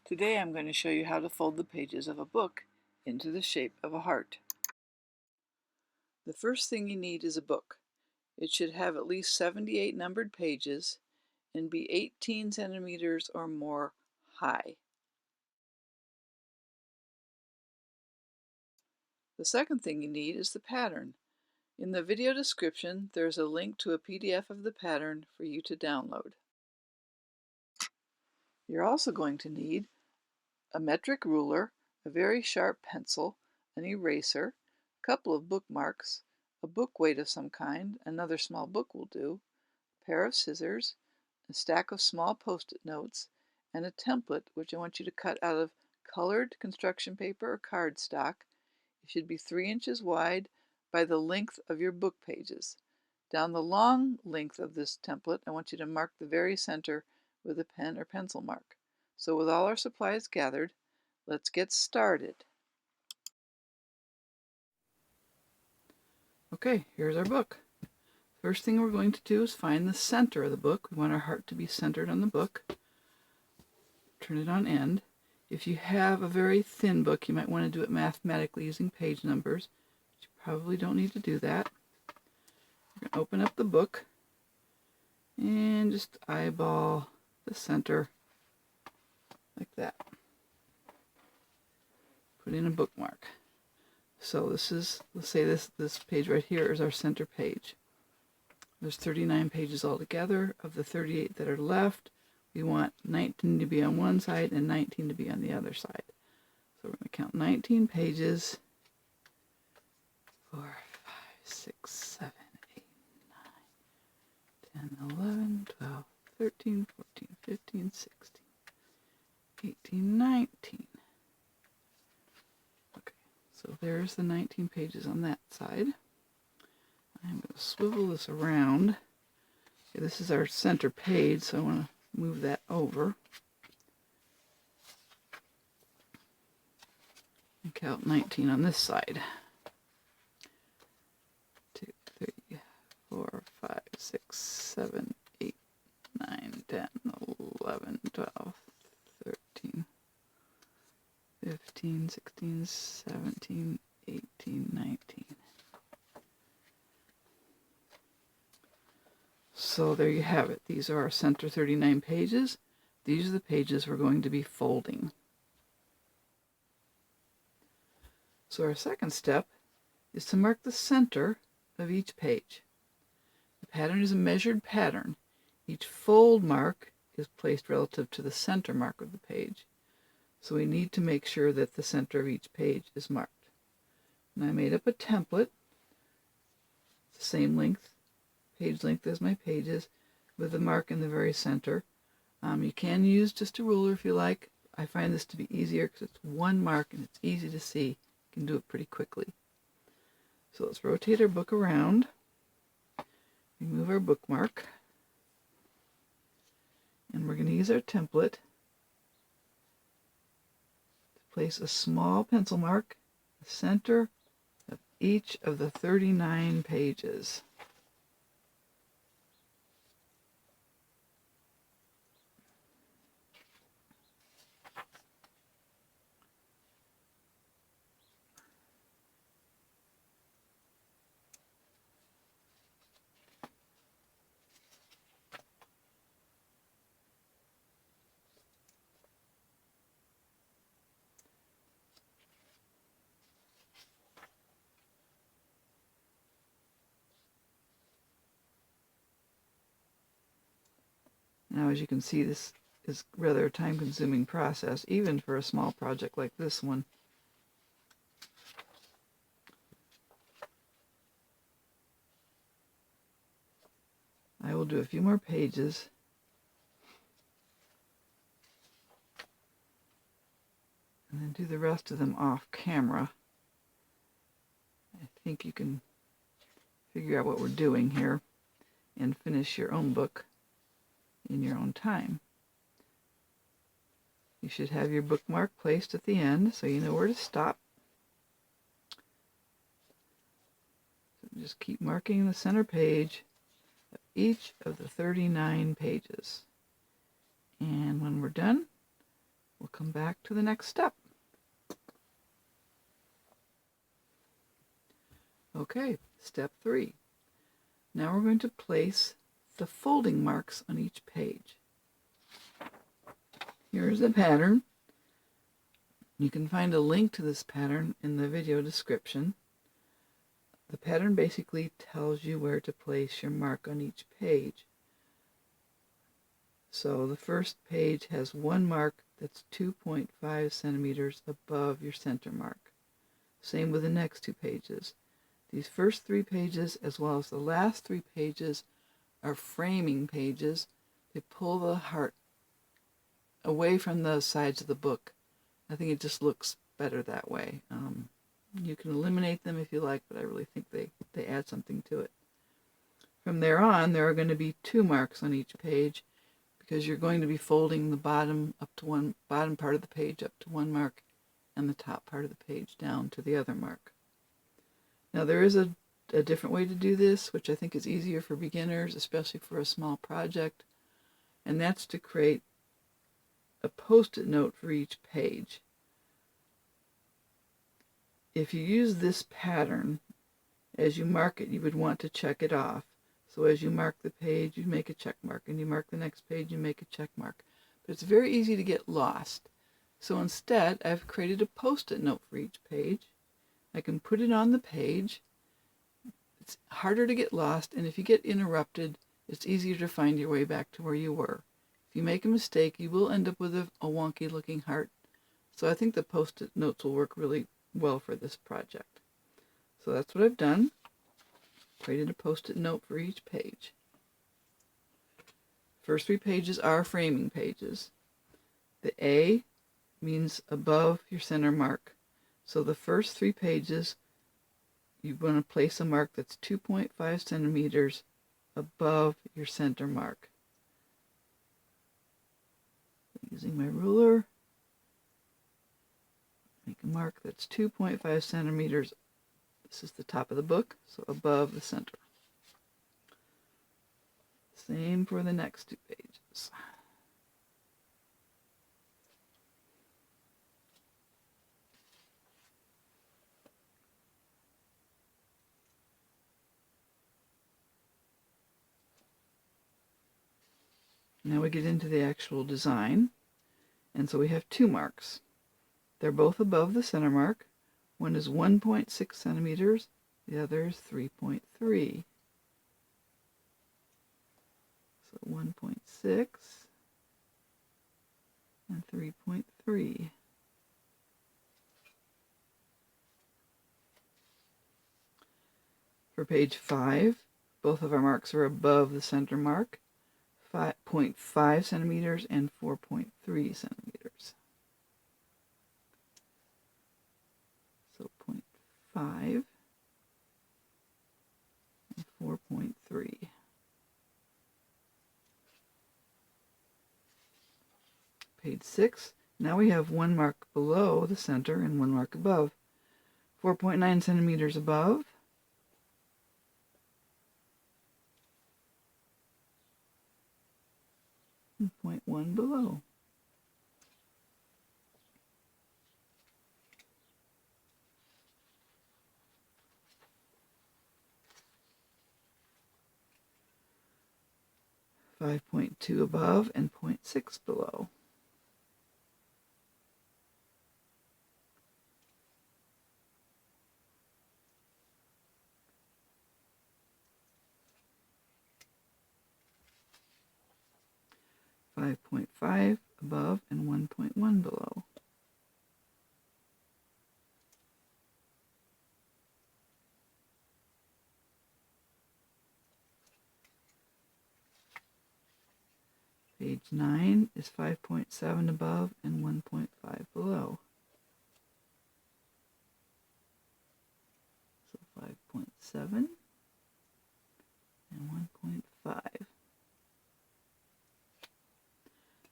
Today I'm going to show you how to fold the pages of a book into the shape of a heart. The first thing you need is a book. It should have at least 78 numbered pages and be 18 centimeters or more high. The second thing you need is the pattern. In the video description, there's a link to a PDF of the pattern for you to download. You're also going to need a metric ruler, a very sharp pencil, an eraser, a couple of bookmarks, a book weight of some kind, another small book will do, a pair of scissors, a stack of small post-it notes, and a template which I want you to cut out of colored construction paper or cardstock. It should be 3 inches wide by the length of your book pages. Down the long length of this template, I want you to mark the very center with a pen or pencil mark. So with all our supplies gathered, let's get started. Okay, here's our book. First thing we're going to do is find the center of the book. We want our heart to be centered on the book. Turn it on end. If you have a very thin book, you might want to do it mathematically using page numbers. But you probably don't need to do that. You're going to open up the book and just eyeball the center like that. Put in a bookmark. So this is, let's say this page right here is our center page. There's 39 pages altogether. Of the 38 that are left, we want 19 to be on one side and 19 to be on the other side. So we're going to count 19 pages. 4, 5, 6, 7, 8, 9, 10, 11, 12, 13, 14, 15, 16, 18, 19. Okay, so there's the 19 pages on that side. I'm going to swivel this around. Okay, this is our center page, so I want to move that over. And count 19 on this side. 2, 3, 4, 5, 6, 7, 8, 9, 10, 11, 12, 13, 15, 16, 17, 18, 19. So there you have it. These are our center 39 pages. These are the pages we're going to be folding. So our second step is to mark the center of each page. The pattern is a measured pattern. Each fold mark is placed relative to the center mark of the page. So we need to make sure that the center of each page is marked. And I made up a template, the same length, page length as my pages, with a mark in the very center. You can use just a ruler if you like. I find this to be easier because it's one mark and it's easy to see. You can do it pretty quickly. So let's rotate our book around. Remove our bookmark. And we're going to use our template to place a small pencil mark in the center of each of the 39 pages. Now, as you can see, this is rather a time-consuming process, even for a small project like this one. I will do a few more pages. And then do the rest of them off camera. I think you can figure out what we're doing here and finish your own book in your own time. You should have your bookmark placed at the end so you know where to stop. So just keep marking the center page of each of the 39 pages. And when we're done, We'll come back to the next step. Okay, step 3. Now we're going to place the folding marks on each page. Here's the pattern. You can find a link to this pattern in the video description. The pattern basically tells you where to place your mark on each page. So the first page has one mark that's 2.5 centimeters above your center mark. Same with the next 2 pages. These first 3 pages, as well as the last 3 pages, are framing pages. They pull the heart away from the sides of the book. I think it just looks better that way. You can eliminate them if you like, but I really think they add something to it. From there on, there are going to be 2 marks on each page, because you're going to be folding the bottom part of the page up to one mark, and the top part of the page down to the other mark. Now there is a different way to do this, which I think is easier for beginners, especially for a small project, and that's to create a post-it note for each page. If you use this pattern, as you mark it, you would want to check it off. So as you mark the page, you make a check mark, and you mark the next page, you make a check mark. But it's very easy to get lost. So instead, I've created a post-it note for each page. I can put it on the page. It's harder to get lost, and if you get interrupted, it's easier to find your way back to where you were. If you make a mistake, you will end up with a wonky looking heart. So I think the post-it notes will work really well for this project. So that's what I've done. Created a post-it note for each page. First 3 pages are framing pages. The A means above your center mark. So the first 3 pages, you want to place a mark that's 2.5 centimeters above your center mark. Using my ruler, make a mark that's 2.5 centimeters. This is the top of the book, so above the center. Same for the next 2 pages. Now we get into the actual design. And so we have 2 marks. They're both above the center mark. One is 1.6 centimeters, the other is 3.3. So 1.6 and 3.3. For page 5, both of our marks are above the center mark, 5.5 centimeters and 4.3 centimeters. So 0.5 and 4.3. Page 6, now we have 1 mark below the center and 1 mark above. 4.9 centimeters above, and 0.1 below. .2 above and 0.6 below. .5 above and 1.1 below. Page 9 is 5.7 above and 1.5 below. So 5.7 and 1.5.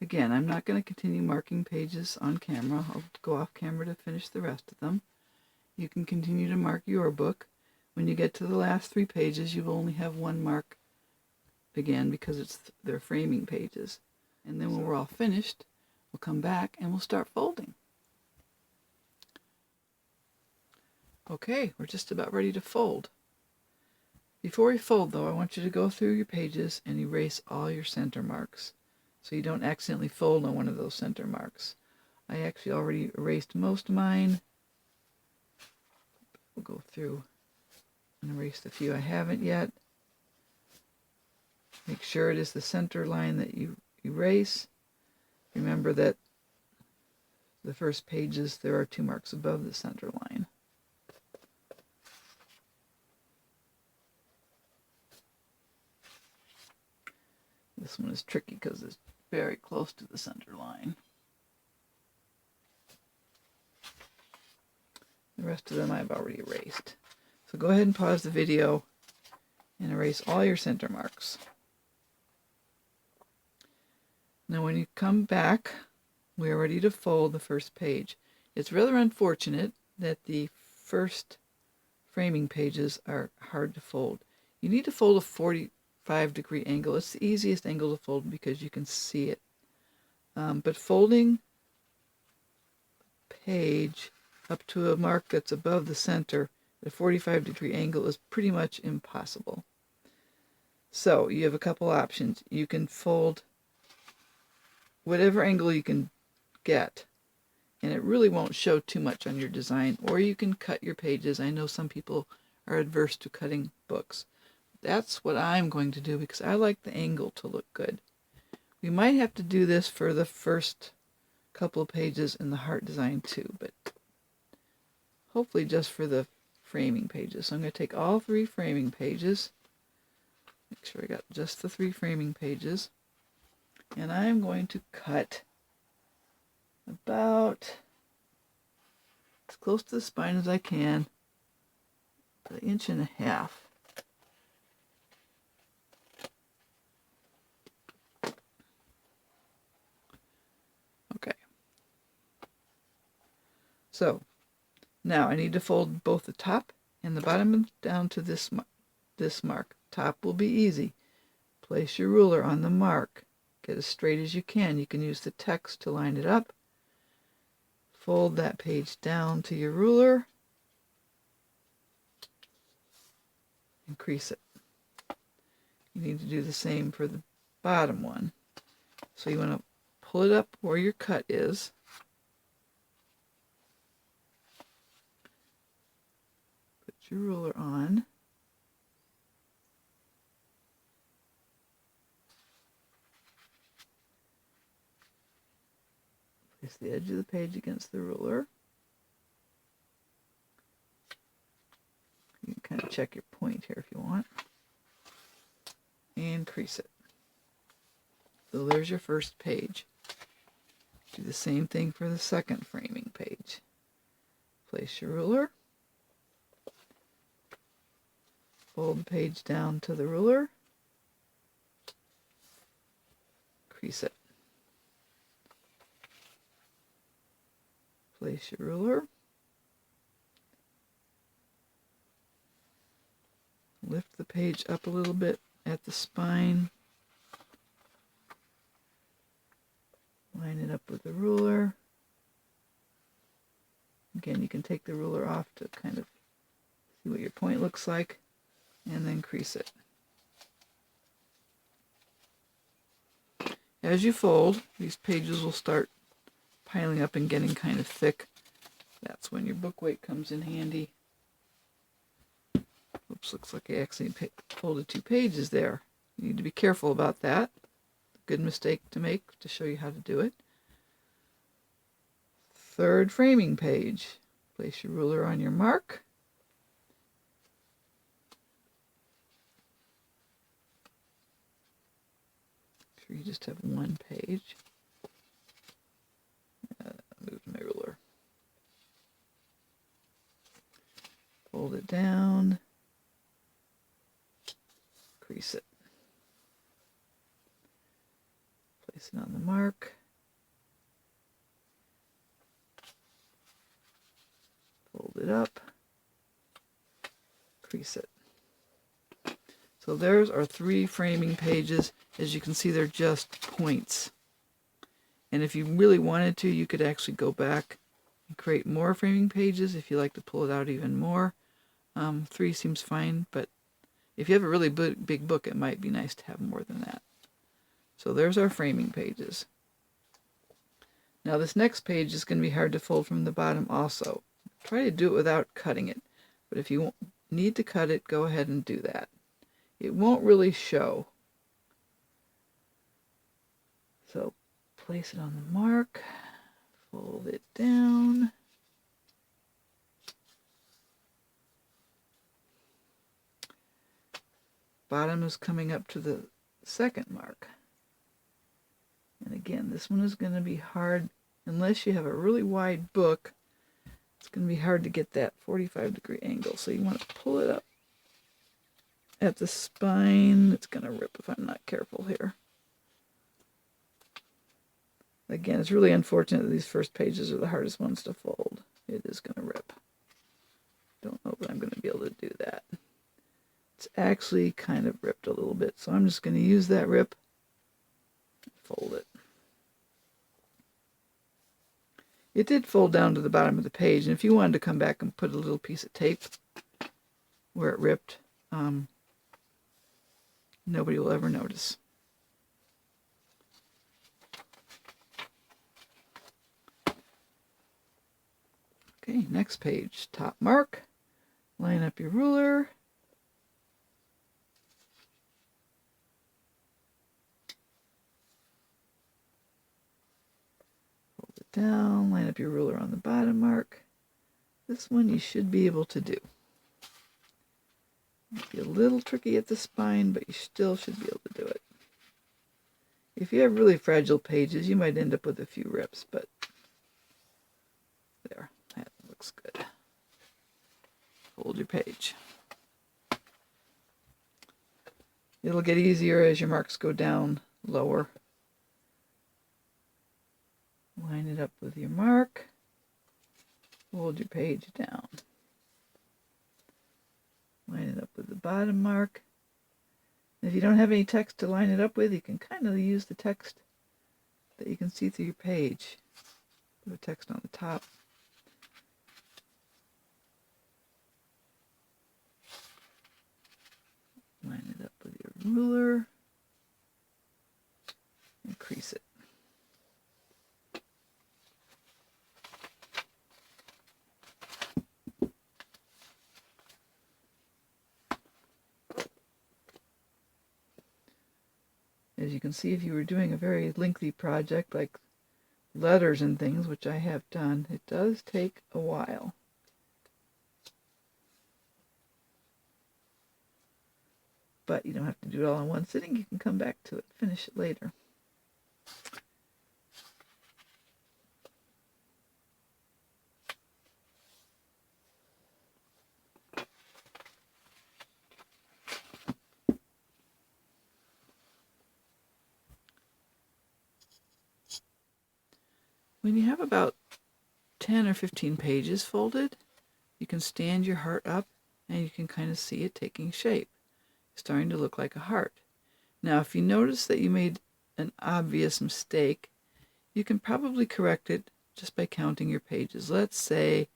Again, I'm not going to continue marking pages on camera. I'll go off camera to finish the rest of them. You can continue to mark your book. When you get to the last 3 pages, you will only have 1 mark again because they're framing pages. And then when we're all finished, we'll come back and we'll start folding. Okay, we're just about ready to fold. Before we fold though, I want you to go through your pages and erase all your center marks so you don't accidentally fold on one of those center marks. I actually already erased most of mine. We'll go through and erase the few I haven't yet. Make sure it is the center line that you erase. Remember that the first pages, there are 2 marks above the center line. This one is tricky because it's very close to the center line. The rest of them I've already erased. So go ahead and pause the video and erase all your center marks. Now when you come back, we are ready to fold the first page. It's rather unfortunate that the first framing pages are hard to fold. You need to fold a 45-degree angle. It's the easiest angle to fold because you can see it. But folding the page up to a mark that's above the center at a 45-degree angle is pretty much impossible. So you have a couple options. You can fold whatever angle you can get, and it really won't show too much on your design, or you can cut your pages. I know some people are adverse to cutting books. That's what I'm going to do because I like the angle to look good. We might have to do this for the first couple of pages in the heart design too, but hopefully just for the framing pages. So I'm going to take all 3 framing pages, make sure I got just the 3 framing pages, and I'm going to cut about as close to the spine as I can, about 1.5 inches. Okay. So now I need to fold both the top and the bottom down to this mark. Top will be easy. Place your ruler on the mark. Get as straight as you can. You can use the text to line it up. Fold that page down to your ruler. And crease it. You need to do the same for the bottom one. So you want to pull it up where your cut is. Put your ruler on. Place the edge of the page against the ruler. You can kind of check your point here if you want. And crease it. So there's your first page. Do the same thing for the second framing page. Place your ruler. Fold the page down to the ruler. Crease it. Place your ruler. Lift the page up a little bit at the spine. Line it up with the ruler. Again, you can take the ruler off to kind of see what your point looks like, and then crease it. As you fold, these pages will start piling up and getting kind of thick. That's when your book weight comes in handy. Oops, looks like I accidentally folded 2 pages there. You need to be careful about that. Good mistake to make to show you how to do it. Third framing page. Place your ruler on your mark. Make sure you just have 1 page. Move my ruler. Fold it down. Crease it. Place it on the mark. Fold it up. Crease it. So there's our 3 framing pages. As you can see, they're just points. And if you really wanted to, you could actually go back and create more framing pages if you like to pull it out even more. 3 seems fine, but if you have a really big book, it might be nice to have more than that. So there's our framing pages. Now this next page is going to be hard to fold from the bottom also. Try to do it without cutting it, but if you need to cut it, go ahead and do that. It won't really show. So place it on the mark, fold it down. Bottom is coming up to the second mark. And again, this one is going to be hard unless you have a really wide book. It's going to be hard to get that 45-degree angle. So you want to pull it up at the spine. It's going to rip if I'm not careful here. Again, it's really unfortunate that these first pages are the hardest ones to fold. It is going to rip. Don't know that I'm going to be able to do that. It's actually kind of ripped a little bit, so I'm just going to use that rip and fold it. It did fold down to the bottom of the page, and if you wanted to come back and put a little piece of tape where it ripped, nobody will ever notice. Okay, next page, top mark. Line up your ruler. Fold it down, line up your ruler on the bottom mark. This one you should be able to do. Might be a little tricky at the spine, but you still should be able to do it. If you have really fragile pages, you might end up with a few rips, but there, that looks good. Fold your page. It'll get easier as your marks go down lower. Line it up with your mark. Fold your page down. Line it up with the bottom mark. If you don't have any text to line it up with, you can kind of use the text that you can see through your page. Put the text on the top. Line it up with your ruler and crease it. As you can see, if you were doing a very lengthy project like letters and things, which I have done, it does take a while. But you don't have to do it all in one sitting. You can come back to it, finish it later. When you have about 10 or 15 pages folded, you can stand your heart up and you can kind of see it taking shape. It's starting to look like a heart. Now, if you notice that you made an obvious mistake, you can probably correct it just by counting your pages. Let's say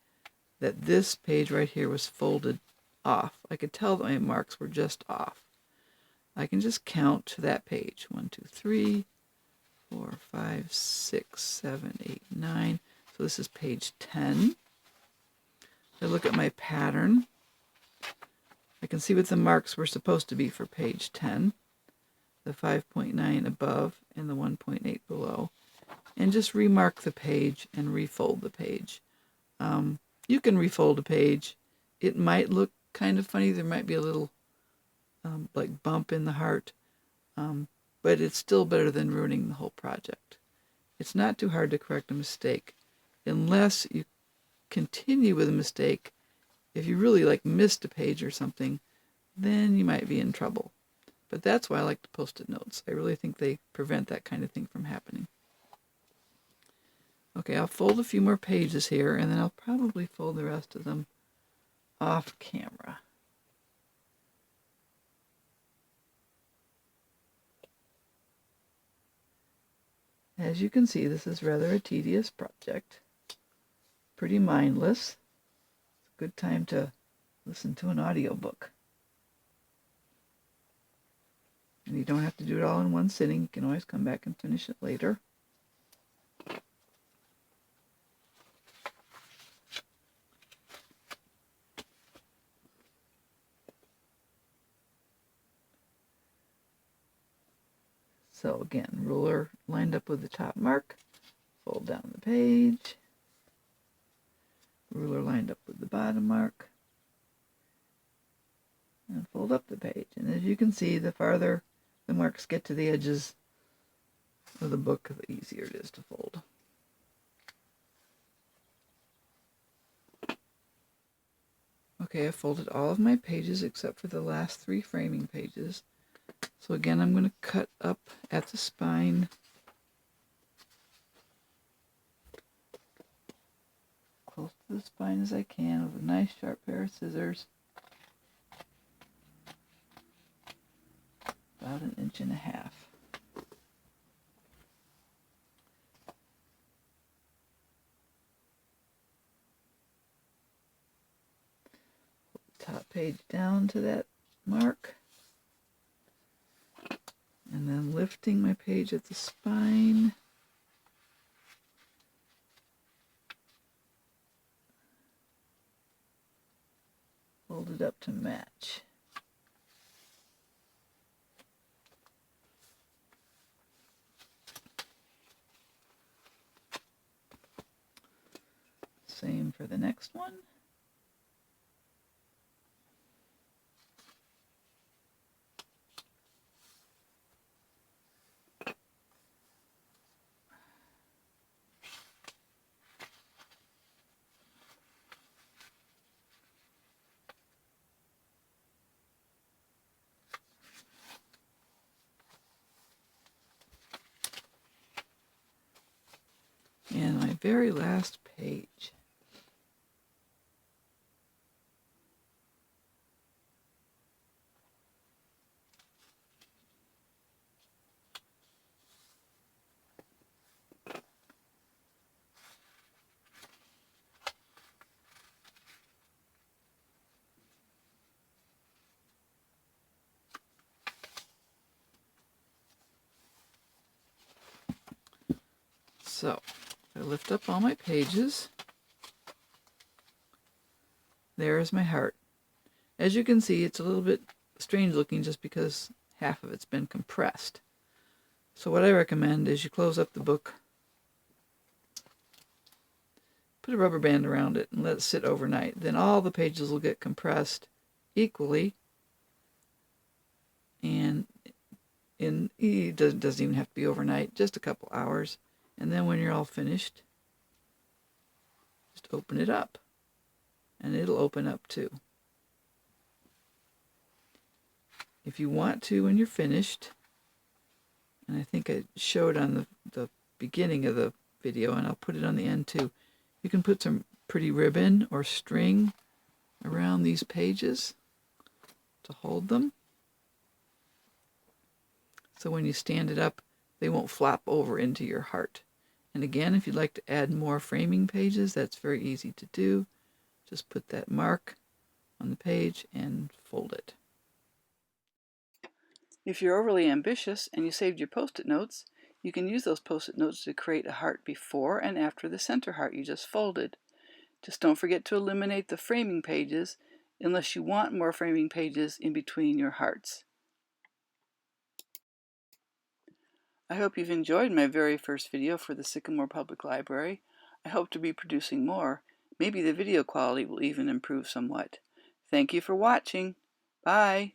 that this page right here was folded off. I could tell that my marks were just off. I can just count to that page. 1, 2, 3, 4, 5, 6, 7, 8, 9. So this is page 10. I look at my pattern. I can see what the marks were supposed to be for page 10. The 5.9 above and the 1.8 below. And just remark the page and refold the page. You can refold a page. It might look kind of funny. There might be a little like bump in the heart. But it's still better than ruining the whole project. It's not too hard to correct a mistake. Unless you continue with a mistake, if you really like missed a page or something, then you might be in trouble. But that's why I like the post-it notes. I really think they prevent that kind of thing from happening. Okay, I'll fold a few more pages here, and then I'll probably fold the rest of them off camera. As you can see, this is rather a tedious project. Pretty mindless. It's a good time to listen to an audiobook. And you don't have to do it all in one sitting. You can always come back and finish it later. So again, ruler lined up with the top mark, fold down the page. Ruler lined up with the bottom mark, and fold up the page. And as you can see, the farther the marks get to the edges of the book, the easier it is to fold. Okay, I've folded all of my pages except for the last 3 framing pages. So again, I'm going to cut up at the spine. Close to the spine as I can with a nice sharp pair of scissors. About 1.5 inches. Top page down to that mark. And then lifting my page at the spine. Fold it up to match. Same for the next one. And my very last page. So, I lift up all my pages. There is my heart. As you can see, it's a little bit strange looking just because half of it's been compressed. So what I recommend is you close up the book, put a rubber band around it, and let it sit overnight. Then all the pages will get compressed equally, and it doesn't even have to be overnight, just a couple hours. And then when you're all finished, just open it up, and it'll open up too. If you want to, when you're finished, and I think I showed on the beginning of the video, and I'll put it on the end too, you can put some pretty ribbon or string around these pages to hold them. So when you stand it up, they won't flop over into your heart. And again, if you'd like to add more framing pages, that's very easy to do. Just put that mark on the page and fold it. If you're overly ambitious and you saved your post-it notes, you can use those post-it notes to create a heart before and after the center heart you just folded. Just don't forget to eliminate the framing pages unless you want more framing pages in between your hearts. I hope you've enjoyed my very first video for the Sycamore Public Library. I hope to be producing more. Maybe the video quality will even improve somewhat. Thank you for watching. Bye.